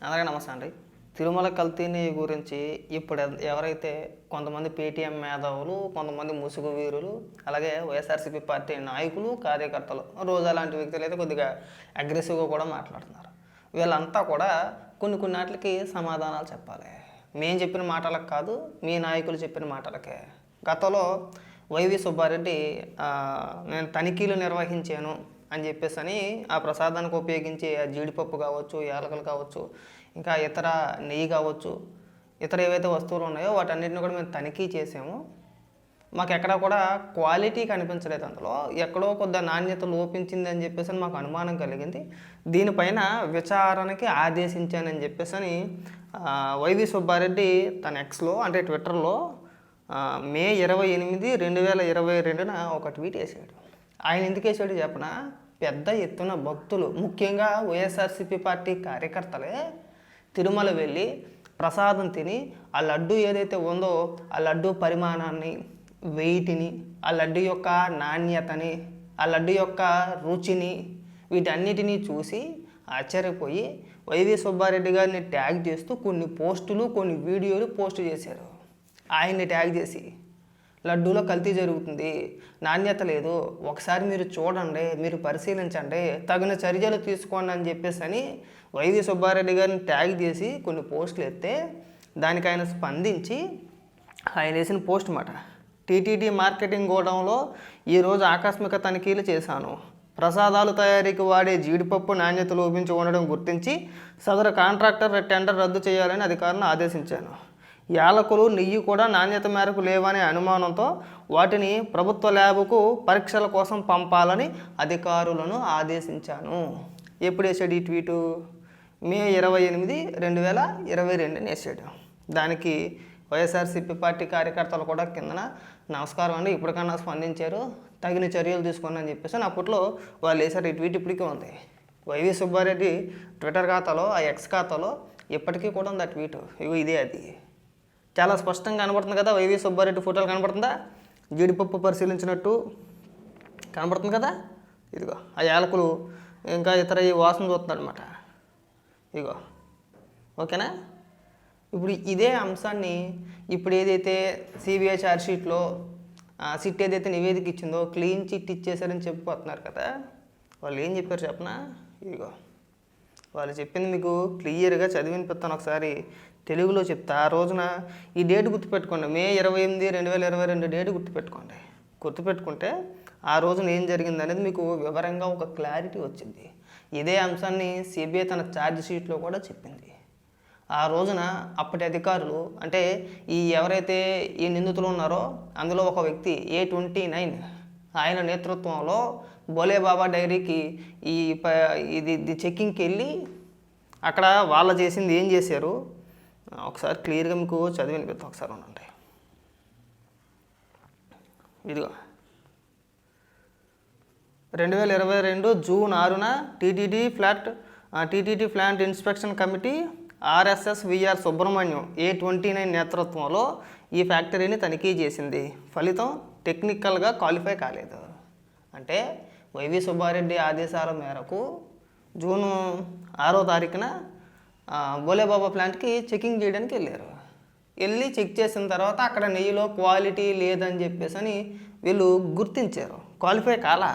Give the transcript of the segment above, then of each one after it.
అలాగే నమస్తే అండి. తిరుమల కల్తీ నెయ్యి గురించి ఇప్పుడు ఎవరైతే కొంతమంది పేటీఎం మేధావులు, కొంతమంది ముసుగు వీరులు, అలాగే వైఎస్ఆర్సీపీ పార్టీ నాయకులు, కార్యకర్తలు రోజు అలాంటి వ్యక్తులు అయితే కొద్దిగా అగ్రెసివ్గా కూడా మాట్లాడుతున్నారు. వీళ్ళంతా కూడా కొన్ని వాటికి సమాధానాలు చెప్పాలి. మేము చెప్పిన మాటలకు కాదు, మీ నాయకులు చెప్పిన మాటలకే. గతంలో వైవి సుబ్బారెడ్డి నేను తనిఖీలు నిర్వహించాను అని చెప్పేసి ఆ ప్రసాదానికి ఉపయోగించే జీడిపప్పు కావచ్చు, యాలకులు కావచ్చు, ఇంకా ఇతర నెయ్యి కావచ్చు, ఇతర ఏవైతే వస్తువులు ఉన్నాయో వాటన్నిటిని కూడా మేము తనిఖీ చేసాము. మాకు ఎక్కడా కూడా క్వాలిటీ కనిపించలేదు, అందులో ఎక్కడో కొద్దిగా నాణ్యత లోపించింది అని చెప్పేసి మాకు అనుమానం కలిగింది. దీనిపైన విచారణకి ఆదేశించానని చెప్పేసి వైవి సుబ్బారెడ్డి తన ఎక్స్లో అంటే ట్విట్టర్లో మే 28, 2022 ఒక ట్వీట్ వేసాడు. ఆయన ఎందుకు వేసాడు చెప్పనా? పెద్ద ఎత్తున భక్తులు, ముఖ్యంగా వైఎస్ఆర్సీపీ పార్టీ కార్యకర్తలే తిరుమల వెళ్ళి ప్రసాదం తిని ఆ లడ్డు ఏదైతే ఉందో ఆ లడ్డు పరిమాణాన్ని, వెయిట్ని, ఆ లడ్డు యొక్క నాణ్యతని, ఆ లడ్డు యొక్క రుచిని, వీటన్నిటినీ చూసి ఆశ్చర్యపోయి వైవి సుబ్బారెడ్డి గారిని ట్యాగ్ చేస్తూ కొన్ని పోస్టులు, కొన్ని వీడియోలు పోస్ట్ చేశారు. ఆయన్ని ట్యాగ్ చేసి లడ్డూలో కల్తీ జరుగుతుంది, నాణ్యత లేదు, ఒకసారి మీరు చూడండి, మీరు పరిశీలించండి, తగిన చర్యలు తీసుకోండి అని చెప్పేసి వైవి సుబ్బారెడ్డి గారిని ట్యాగ్ చేసి కొన్ని పోస్టులు ఎత్తే దానికి ఆయన స్పందించి ఆయన వేసిన పోస్ట్ మాట, టీటీడీ మార్కెటింగ్ గోడౌన్లో ఈరోజు ఆకస్మిక తనిఖీలు చేశాను. ప్రసాదాలు తయారీకి వాడే జీడిపప్పు నాణ్యత లోపించి ఉండడం గుర్తించి సదరు కాంట్రాక్టర్ టెండర్ రద్దు చేయాలని అధికారులను ఆదేశించాను. యాలకులు, నెయ్యి కూడా నాణ్యత మేరకు లేవనే అనుమానంతో వాటిని ప్రభుత్వ ల్యాబ్కు పరీక్షల కోసం పంపాలని అధికారులను ఆదేశించాను. ఎప్పుడు వేసాడు ఈ ట్వీటు? మే 28, 2022 వేసాడు. దానికి వైఎస్ఆర్సీపీ పార్టీ కార్యకర్తలు కూడా కిందన నమస్కారం అండి, ఇప్పటికన్నా స్పందించారు, తగిన చర్యలు తీసుకోండి అని చెప్పేసి అప్పట్లో వాళ్ళు వేసారు. ఈ ట్వీట్ ఇప్పటికీ ఉంది వైవి సుబ్బారెడ్డి ట్విట్టర్ ఖాతాలో, ఆ ఎక్స్ ఖాతాలో ఇప్పటికీ కూడా ఉంది ఆ ట్వీటు. ఇదే అది చాలా స్పష్టంగా కనబడుతుంది కదా. వైవి సుబ్బారెడ్డి ఫోటోలు కనబడుతుందా? జీడిపప్పు పరిశీలించినట్టు కనబడుతుంది కదా. ఇదిగో ఆ యాలకులు, ఇంకా ఇతర ఈ వాసన చూస్తున్నాడు అనమాట. ఇదిగో ఓకేనా. ఇప్పుడు ఇదే అంశాన్ని ఇప్పుడు ఏదైతే సిబిఐ ఛార్జ్షీట్లో సిట్ ఏదైతే నివేదిక ఇచ్చిందో క్లీన్ చిట్ ఇచ్చేసారని చెప్పిపోతున్నారు కదా. వాళ్ళు ఏం చెప్పారు చెప్పనా? ఇదిగో వాళ్ళు చెప్పింది మీకు క్లియర్గా చదివినిపిస్తాను, ఒకసారి తెలుగులో చెప్తా. ఆ రోజున ఈ డేట్ గుర్తుపెట్టుకోండి, మే 28, 2022 డేట్ గుర్తుపెట్టుకోండి. గుర్తుపెట్టుకుంటే ఆ రోజున ఏం జరిగింది అనేది మీకు వివరంగా ఒక క్లారిటీ వచ్చింది. ఇదే అంశాన్ని సిబిఐ తన ఛార్జ్ షీట్లో కూడా చెప్పింది. ఆ రోజున అప్పటి అధికారులు అంటే ఎవరైతే ఈ నిందితులు ఉన్నారో అందులో ఒక వ్యక్తి A29 ఆయన నేతృత్వంలో బోలేబాబా డైరీకి ఇది చెక్కింగ్కి వెళ్ళి అక్కడ వాళ్ళు చేసింది ఏం చేశారు ఒకసారి క్లియర్గా మీకు చదివి వినిపిద్దాం. ఒకసారి ఉండండి. ఇదిగో 2022 జూన్ 6న TTD plant inspection committee RSSVR Subrahmanyam A29 నేతృత్వంలో ఈ ఫ్యాక్టరీని తనిఖీ చేసింది. ఫలితం టెక్నికల్గా క్వాలిఫై కాలేదు. అంటే వైవి సుబ్బారెడ్డి ఆదేశాల మేరకు జూన్ 6వ తారీఖున బోలేబాబా ప్లాంట్కి చెకింగ్ చేయడానికి వెళ్ళి చెక్ చేసిన తర్వాత అక్కడ నెయ్యిలో క్వాలిటీ లేదని చెప్పేసి వీళ్ళు గుర్తించారు. క్వాలిఫై కాలా.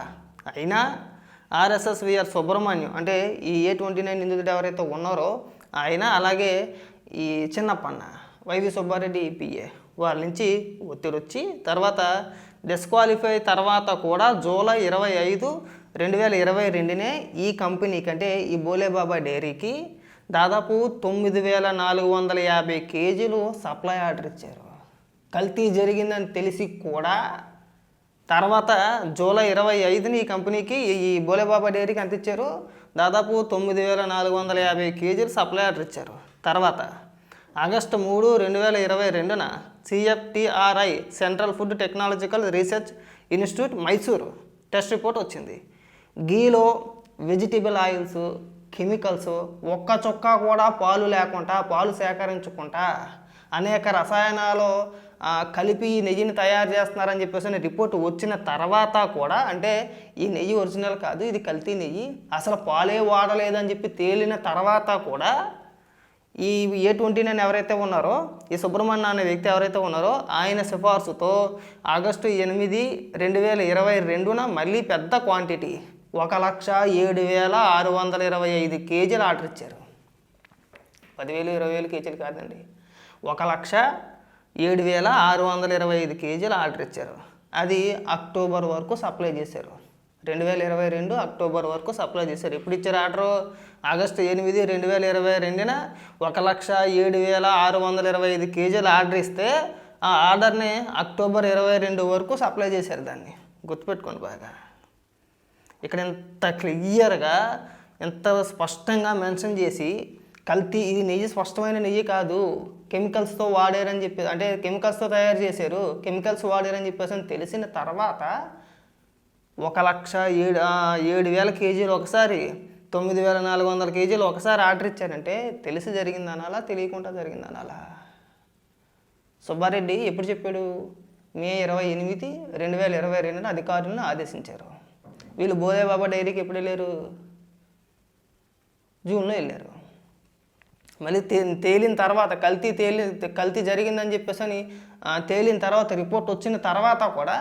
అయినా RSSVR సుబ్రహ్మణ్యం అంటే ఈ A29 నిందితుడు ఎవరైతే ఉన్నారో ఆయన, అలాగే ఈ చిన్నప్పన్న వైవి సుబ్బారెడ్డి PA వాళ్ళ నుంచి ఒత్తిడి వచ్చి తర్వాత డిస్క్వాలిఫై తర్వాత కూడా జూలై 25, 2022 ఈ కంపెనీకి అంటే ఈ బోలేబాబా డైరీకి దాదాపు 9,450 కేజీలు సప్లై ఆర్డర్ ఇచ్చారు. కల్తీ జరిగిందని తెలిసి కూడా తర్వాత జూలై 25 ఈ కంపెనీకి ఈ బోలేబాబా డైరీకి ఎంత ఇచ్చారు? దాదాపు 9,450 కేజీలు సప్లై ఆర్డర్ ఇచ్చారు. తర్వాత August 3, 2022 CFTRI central food technological research institute Mysuru test report వచ్చింది. గీలో వెజిటబుల్ ఆయిల్స్, కెమికల్స్, ఒక్క చుక్క కూడా పాలు లేకుండా, పాలు సేకరించకుండా అనేక రసాయనాలు కలిపి నెయ్యిని తయారు చేస్తున్నారని చెప్పేసి రిపోర్ట్ వచ్చిన తర్వాత కూడా, అంటే ఈ నెయ్యి ఒరిజినల్ కాదు, ఇది కల్తీ నెయ్యి, అసలు పాలే వాడలేదని చెప్పి తేలిన తర్వాత కూడా ఈ A29 ఎవరైతే ఉన్నారో, ఈ సుబ్రహ్మణ్య అనే వ్యక్తి ఎవరైతే ఉన్నారో ఆయన సిఫార్సుతో ఆగస్టు 8, 2022న మళ్ళీ పెద్ద క్వాంటిటీ 1,07,625 కేజీలు ఆర్డర్ ఇచ్చారు. 10,000, 20,000 కేజీలు కాదండి, 1,07,625 కేజీలు ఆర్డర్ ఇచ్చారు. అది అక్టోబర్ వరకు సప్లై చేశారు. 2022 అక్టోబర్ వరకు సప్లై చేశారు. ఎప్పుడు ఇచ్చారు ఆర్డరు? ఆగస్టు 8, 2022న 1,07,625 కేజీలు ఆర్డర్ ఇస్తే ఆ ఆర్డర్ని అక్టోబర్ 22 వరకు సప్లై చేశారు. దాన్ని గుర్తుపెట్టుకోండి బాగా. ఇక్కడ ఇంత క్లియర్గా, ఎంత స్పష్టంగా మెన్షన్ చేసి కల్తీ, ఇది నెయ్యి స్పష్టమైన నెయ్యి కాదు, కెమికల్స్తో వాడారని చెప్పి, అంటే కెమికల్స్తో తయారు చేశారు, కెమికల్స్ వాడారని చెప్పేసి అని తెలిసిన తర్వాత 1,07,000 కేజీలు ఒకసారి, 9,400 కేజీలు ఒకసారి ఆర్డర్ ఇచ్చారంటే తెలిసి జరిగిందనాలా, తెలియకుండా జరిగిందనాలా? సుబ్బారెడ్డి ఎప్పుడు చెప్పాడు? మే 28, 2022న అధికారులను ఆదేశించారు. వీళ్ళు బోదేబాబా డైరీకి ఎప్పుడు వెళ్ళారు? జూన్లో వెళ్ళారు. మళ్ళీ తేలిన తర్వాత కల్తీ జరిగిందని చెప్పేసి అని తేలిన తర్వాత రిపోర్ట్ వచ్చిన తర్వాత కూడా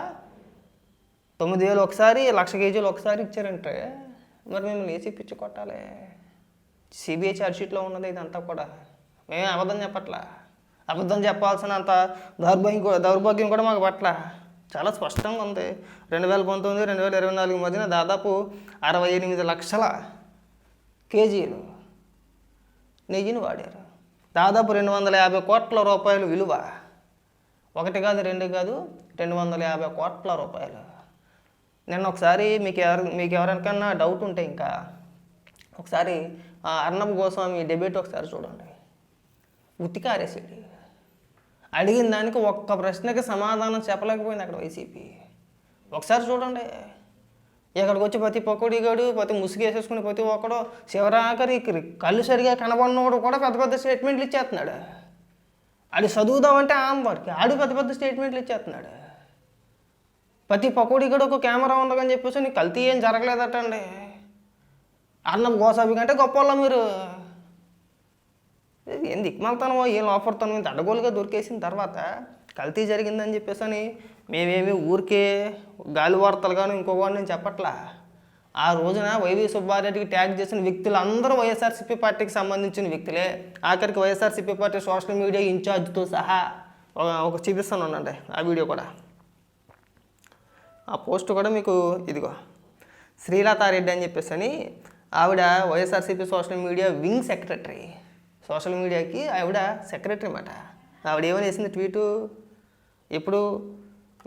9,000 ఒకసారి, 1,00,000 కేజీలు ఒకసారి ఇచ్చారంటే మరి మిమ్మల్ని ఏసీ పిచ్చి కొట్టాలి. సిబిఐ ఛార్జ్షీట్లో ఉన్నది ఇదంతా కూడా. మేము అబద్ధం చెప్పట్లా, అబద్ధం చెప్పాల్సినంత దౌర్భాగ్యం కూడా మాకు పట్ల చాలా స్పష్టంగా ఉంది. 2019, 2024 మధ్యన దాదాపు 68 లక్షల కేజీలు నెయ్యిని వాడారు. దాదాపు 250 కోట్ల రూపాయలు విలువ. ఒకటి కాదు, రెండు కాదు, 250 కోట్ల రూపాయలు. నిన్న ఒకసారి మీకు ఎవరికన్నా డౌట్ ఉంటే ఇంకా ఒకసారి అర్ణబ్ గోస్వామి డిబేట్ ఒకసారి చూడండి. ఉతికారేసాడు. అడిగిన దానికి ఒక్క ప్రశ్నకి సమాధానం చెప్పలేకపోయింది అక్కడ వైసీపీ. ఒకసారి చూడండి. ఇక్కడికి వచ్చి ప్రతి పకోడీగాడు, ప్రతి ముసుగేసేసుకుని ప్రతి ఒక్కడు చివరాఖరి కళ్ళు సరిగా కనబడినోడు కూడా పెద్ద పెద్ద స్టేట్మెంట్లు ఇచ్చేస్తున్నాడు. ఆడు చదువుదామంటే ఆంబర్కి ఆడు పెద్ద పెద్ద స్టేట్మెంట్లు ఇచ్చేస్తున్నాడు. ప్రతి పకోడీగాడు ఒక కెమెరా ఉండదని చెప్పేసి నీకు కల్తీ ఏం జరగలేదటండి. అర్ణబ్ గోస్వామి కంటే గొప్ప వాళ్ళ మీరు. ఏం దిక్మాలతనమో, ఏం లోపడతాను, ఇంత అడ్డగోలుగా దొరికేసిన తర్వాత కల్తీ జరిగిందని చెప్పేసి అని మేమేమి ఊరికే గాలి వార్తలు కానీ ఇంకొకటి నేను చెప్పట్లా. ఆ రోజున వైవి సుబ్బారెడ్డికి ట్యాగ్ చేసిన వ్యక్తులు అందరూ వైఎస్ఆర్సీపీ పార్టీకి సంబంధించిన వ్యక్తులే. ఆఖరికి వైఎస్ఆర్సీపీ పార్టీ సోషల్ మీడియా ఇన్ఛార్జ్తో సహా ఒక చూపిస్తాను ఉండండి ఆ వీడియో కూడా. ఆ పోస్ట్ కూడా మీకు ఇదిగో. శ్రీలతారెడ్డి అని చెప్పేసి అని ఆవిడ YSRCP social media wing secretary. Social మీడియాకి ఆవిడ సెక్రటరీ అన్నమాట. ఆవిడ ఏమని వేసింది ట్వీటు? ఇప్పుడు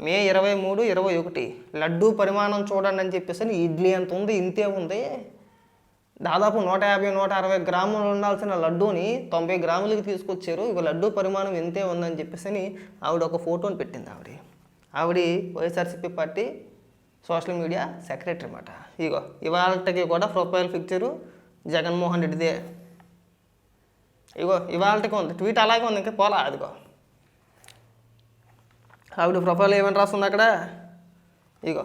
మే 23, 21 లడ్డూ పరిమాణం చూడండి అని చెప్పేసి ఇడ్లీ అంత ఉంది, ఇంతే ఉంది. దాదాపు 150, 160 గ్రాములు ఉండాల్సిన లడ్డూని 90 గ్రాములకి తీసుకొచ్చారు. ఇక లడ్డూ పరిమాణం ఇంతే ఉందని చెప్పేసి ఆవిడ ఒక ఫోటోని పెట్టింది. ఆవిడ YSRCP party social media secretary అన్నమాట. ఇగో ఇవాళకి కూడా ప్రొఫైల్ పిక్చరు జగన్మోహన్ రెడ్డిదే. ఇగో ఇవాళకి ఉంది, ట్వీట్ అలాగే ఉంది, ఇంకా పోలా. అదిగో ఆవిడ ప్రొఫైల్ ఏమని రాస్తుంది అక్కడ? ఇగో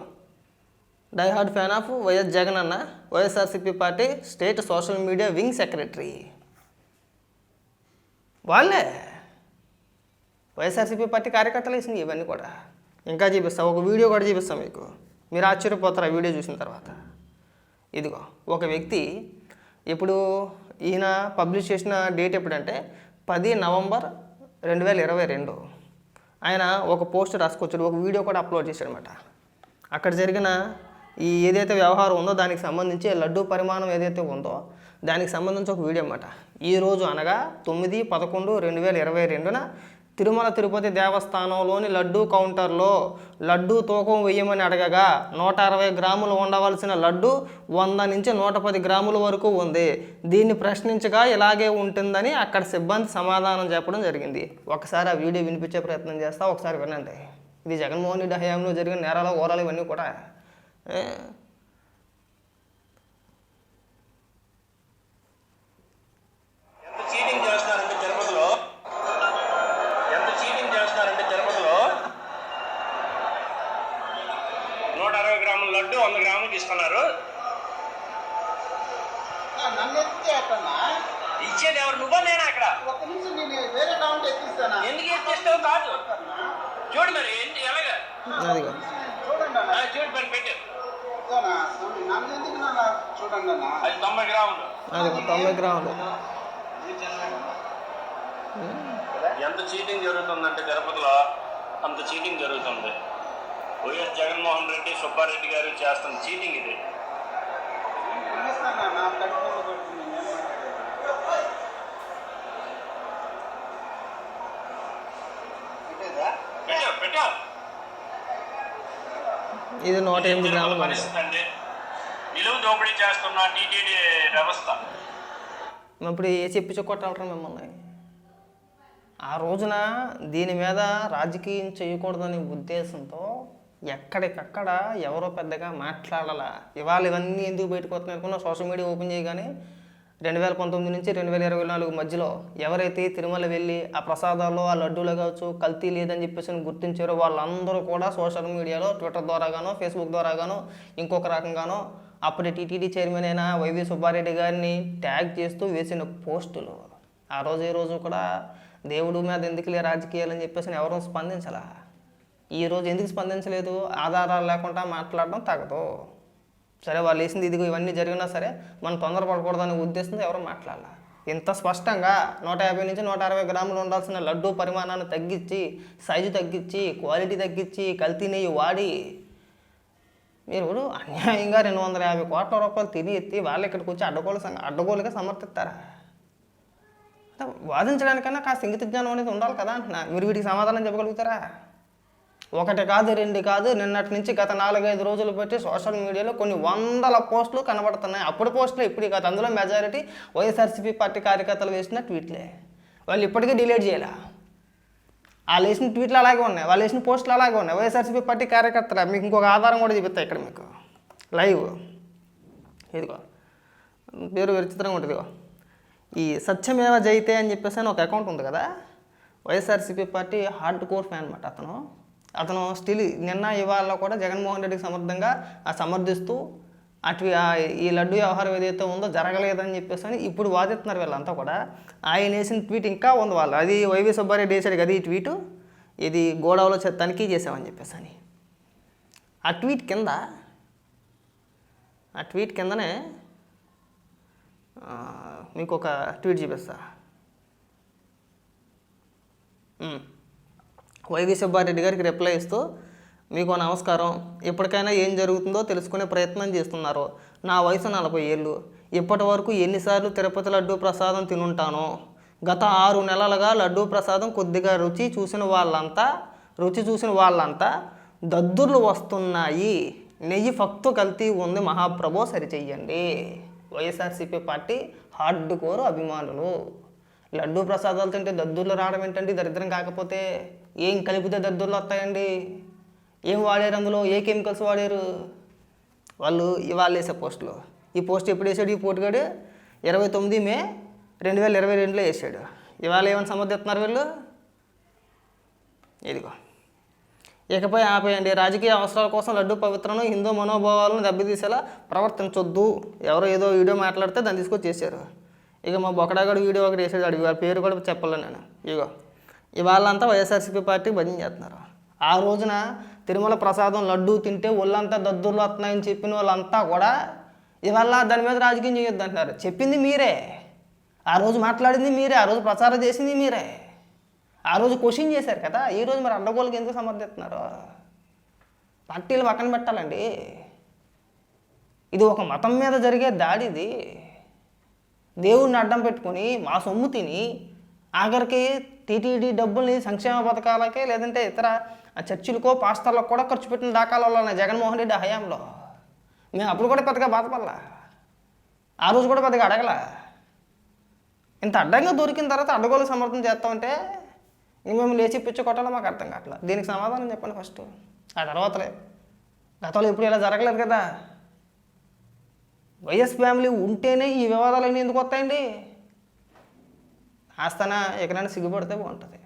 diehard fan of YS Jagan అన్న, YSRCP party state social media wing secretary. వాళ్ళే వైఎస్ఆర్సీపీ పార్టీ కార్యకర్తలు వేసింది ఇవన్నీ కూడా. ఇంకా చూపిస్తాం, ఒక వీడియో కూడా చూపిస్తాం మీకు, మీరు ఆశ్చర్యపోతారు ఆ వీడియో చూసిన తర్వాత. ఇదిగో ఒక వ్యక్తి, ఇప్పుడు ఈయన పబ్లిష్ చేసిన డేట్ ఎప్పుడంటే 10 నవంబర్ 2022. ఆయన ఒక పోస్ట్ రాసుకొచ్చాడు, ఒక వీడియో కూడా అప్లోడ్ చేశాడు అనమాట. అక్కడ జరిగిన ఈ ఏదైతే వ్యవహారం ఉందో దానికి సంబంధించి లడ్డూ పరిమాణం ఏదైతే ఉందో దానికి సంబంధించి ఒక వీడియో అన్నమాట. ఈరోజు అనగా 9/11/2022న తిరుమల తిరుపతి దేవస్థానంలోని లడ్డూ కౌంటర్లో లడ్డూ తూకం వేయమని అడగగా 160 గ్రాములు ఉండవలసిన లడ్డు 100 నుంచి 110 గ్రాముల వరకు ఉంది. దీన్ని ప్రశ్నించగా ఇలాగే ఉంటుందని అక్కడ సిబ్బంది సమాధానం చెప్పడం జరిగింది. ఒకసారి ఆ వీడియో వినిపించే ప్రయత్నం చేస్తా, ఒకసారి వినండి. ఇది జగన్మోహన్ రెడ్డి హయాంలో జరిగిన నేరాల ఓరాలు ఇవన్నీ కూడా. లడ్డు 100 గ్రాములు తీసుకున్నారు. ఈ ఇచ్చేది ఎవరు, నువ్వా నేనా అక్కడ? ఒక్క నిమిషం నేను వేరే టౌన్ ఎక్కిస్తానా? ఎందుకు ఎక్కిస్తావు? కాదు చూడు మరి ఎలాగా అదిగో చూడండి అన్న. చూడు మరి పెట్టు. ఇదేనా? స్వామి, నన్ను ఎందుకు నాన్న చూడండి అన్న. అది 90 గ్రాములు. అదిగో 90 గ్రాములు. ఎంత చీటింగ్ జరుగుతుందంటే తిరుపతిలో అంత చీటింగ్ జరుగుతుంది. వైఎస్ జగన్మోహన్ రెడ్డి, సుబ్బారెడ్డి గారు చేస్తున్న చీటింగ్ ఇది. తినేస్తాను నా కడుపు మీద కొడుతుంది, నేను మాట్లాడేది. పెట్టేదా? పెట్టావు పెట్టావు. ఇది 108 గ్రాములు ఉంది. పరిస్థితి అంటే నిలువు దోపిడీ చేస్తున్న టీటీడీ వ్యవస్థ. ఇప్పుడు ఏ చెప్పి కొట్టాలరా మిమ్మల్ని? ఆ రోజున దీని మీద రాజకీయం చేయకూడదనే ఉద్దేశంతో ఎక్కడికక్కడ ఎవరో పెద్దగా మాట్లాడాల. ఇవాళ ఇవన్నీ ఎందుకు బయటకు వస్తున్నాయి అనుకున్నా, సోషల్ మీడియా ఓపెన్ చేయగానే 2019 నుంచి 2024 మధ్యలో ఎవరైతే తిరుమల వెళ్ళి ఆ ప్రసాదాల్లో ఆ లడ్డూలు కావచ్చు కల్తీ లేదని చెప్పేసి గుర్తించారో వాళ్ళందరూ కూడా సోషల్ మీడియాలో ట్విట్టర్ ద్వారాగానో ఫేస్బుక్ ద్వారాగానో ఇంకొక రకంగానో అప్పటి టీటీడీ చైర్మన్ అయిన వైవి సుబ్బారెడ్డి గారిని ట్యాగ్ చేస్తూ వేసిన పోస్టులు. ఆ రోజు ఈ రోజు కూడా దేవుడు మీద ఎందుకులే రాజకీయాలని చెప్పేసి ఎవరూ స్పందించలా. ఈరోజు ఎందుకు స్పందించలేదు? ఆధారాలు లేకుండా మాట్లాడడం తగదు. సరే వాళ్ళు వేసింది ఇదిగో ఇవన్నీ జరిగినా సరే మనం తొందరపడకూడదనే ఉద్దేశంతో ఎవరు మాట్లాడాల. ఇంత స్పష్టంగా 150 నుంచి 160 గ్రాములు ఉండాల్సిన లడ్డూ పరిమాణాన్ని తగ్గించి, సైజు తగ్గించి, క్వాలిటీ తగ్గించి, కల్తీ నెయ్యి వాడి మీరు అన్యాయంగా 250 కోట్ల రూపాయలు తిరిగి ఎత్తి వాళ్ళు ఇక్కడికి వచ్చి అడ్డగోలుగా సమర్థిస్తారా? వాదించడానికన్నా కాస్త ఇంగిత జ్ఞానం అనేది ఉండాలి కదా అంటున్నా. మీరు వీటికి సమాధానం చెప్పగలుగుతారా? ఒకటి కాదు, రెండు కాదు, నిన్నటి నుంచి గత 4-5 రోజులు పెట్టి సోషల్ మీడియాలో కొన్ని వందల పోస్టులు కనబడుతున్నాయి. అప్పుడు పోస్టులు ఇప్పుడు కాదు. అందులో మెజారిటీ వైఎస్ఆర్సీపీ పార్టీ కార్యకర్తలు వేసిన ట్వీట్లే. వాళ్ళు ఇప్పటికీ డిలీట్ చేయాల. వాళ్ళు వేసిన ట్వీట్లు అలాగే ఉన్నాయి, వాళ్ళు వేసిన పోస్టులు అలాగే ఉన్నాయి. వైఎస్ఆర్సీపీ పార్టీ కార్యకర్తలు. మీకు ఇంకొక ఆధారం కూడా చూపిస్తాయి ఇక్కడ మీకు లైవ్. ఇదిగో పేరు విచిత్రంగా ఉంటుంది. ఇదిగో ఈ సత్యమేవ జయితే అని చెప్పేసి అని ఒక అకౌంట్ ఉంది కదా, YSRCP party hard core fan అనమాట అతను స్టిల్ నిన్న ఇవాళ కూడా జగన్మోహన్ రెడ్డికి సమర్థిస్తూ ఈ లడ్డు వ్యవహారం ఏదైతే ఉందో జరగలేదని చెప్పేసి అని ఇప్పుడు వాదిస్తున్నారు వీళ్ళంతా కూడా. ఆయన వేసిన ట్వీట్ ఇంకా ఉంది వాళ్ళు. అది వైవి సుబ్బారెడ్డి వేసాడు కదా ఈ ట్వీటు, ఇది గోడవలో తనిఖీ చేసామని చెప్పేసి అని. ఆ ట్వీట్ కిందనే మీకు ఒక ట్వీట్ చూపిస్తా. వైవి సుబ్బారెడ్డి గారికి రిప్లై ఇస్తూ, మీకు నమస్కారం, ఇప్పటికైనా ఏం జరుగుతుందో తెలుసుకునే ప్రయత్నం చేస్తున్నారు. నా వయసు 40 ఏళ్ళు. ఇప్పటి వరకు ఎన్నిసార్లు తిరుపతి లడ్డూ ప్రసాదం తినుంటానో. గత 6 నెలలుగా లడ్డూ ప్రసాదం కొద్దిగా రుచి చూసిన వాళ్ళంతా దద్దుర్లు వస్తున్నాయి, నెయ్యి ఫక్తు కల్తీ ఉంది, మహాప్రభో సరిచెయ్యండి. వైఎస్ఆర్సీపీ పార్టీ హార్డ్ కోర్ అభిమానులు. లడ్డూ ప్రసాదాలు తింటే దద్దుర్లు రావడం ఏంటండి? దరిద్రం కాకపోతే ఏం కలిపితే దద్దుర్లు వస్తాయండి? ఏం వాడారు అందులో? ఏ కెమికల్స్ వాడారు? వాళ్ళు ఇవాళ వేసే పోస్టులు. ఈ పోస్ట్ ఎప్పుడు వేసాడు ఈ పోటుగాడు? 29 మే 2022లో వేసాడు. ఇవాళ ఏమైనా సమర్థిస్తున్నారు వీళ్ళు? ఇదిగో ఇకపై ఆపేయండి. రాజకీయ అవసరాల కోసం లడ్డూ పవిత్రను హిందూ మనోభావాలను దెబ్బతీసేలా ప్రవర్తించొద్దు. ఎవరో ఏదో వీడియో మాట్లాడితే దాన్ని తీసుకొచ్చి చేశారు. ఇక మా బొకడాగడు వీడియో ఒకటి వేసాడు, అడిగి వాళ్ళ పేరు కూడా చెప్పాలి నేను. ఇగో ఇవాళంతా వైఎస్ఆర్సీపీ పార్టీ భజన చేస్తున్నారు. ఆ రోజున తిరుమల ప్రసాదం లడ్డూ తింటే ఒళ్ళంతా దద్దుర్లు వస్తున్నాయని చెప్పిన వాళ్ళంతా కూడా ఇవాళ దాని మీద రాజకీయం చేయొద్దు అంటున్నారు. చెప్పింది మీరే, ఆ రోజు మాట్లాడింది మీరే, ఆ రోజు ప్రచారం చేసింది మీరే, ఆ రోజు క్వశ్చన్ చేశారు కదా. ఈరోజు మరి అడ్డగోలుకి ఎందుకు సమర్థిస్తున్నారు? పార్టీలు పక్కన పెట్టాలండి. ఇది ఒక మతం మీద జరిగే దాడి. ఇది దేవుడిని అడ్డం పెట్టుకుని మా సొమ్ము తిని ఆఖరికి టీటీడీ డబ్బుల్ని సంక్షేమ పథకాలకే లేదంటే ఇతర చర్చిలకో పాస్టర్లకు కూడా ఖర్చు పెట్టిన దాఖలా ఉన్నాయి జగన్మోహన్ రెడ్డి హయాంలో. మేము అప్పుడు కూడా పెద్దగా బాధపడలా, ఆ రోజు కూడా పెద్దగా అడగల. ఇంత అడ్డంగా దొరికిన తర్వాత అడ్డగోలు సమర్థన చేస్తామంటే ఇంక మేము లేచి పిచ్చి కొట్టాలో మాకు అర్థం కావట్లా. దీనికి సమాధానం చెప్పండి ఫస్ట్, ఆ తర్వాతలే. గతంలో ఇప్పుడు ఇలా జరగలేదు కదా. వైఎస్ ఫ్యామిలీ ఉంటేనే ఈ వివాదాలన్నీ ఎందుకు వస్తాయండి? ఆస్తానా ఎక్కడైనా సిగ్గుపడితే బాగుంటుంది.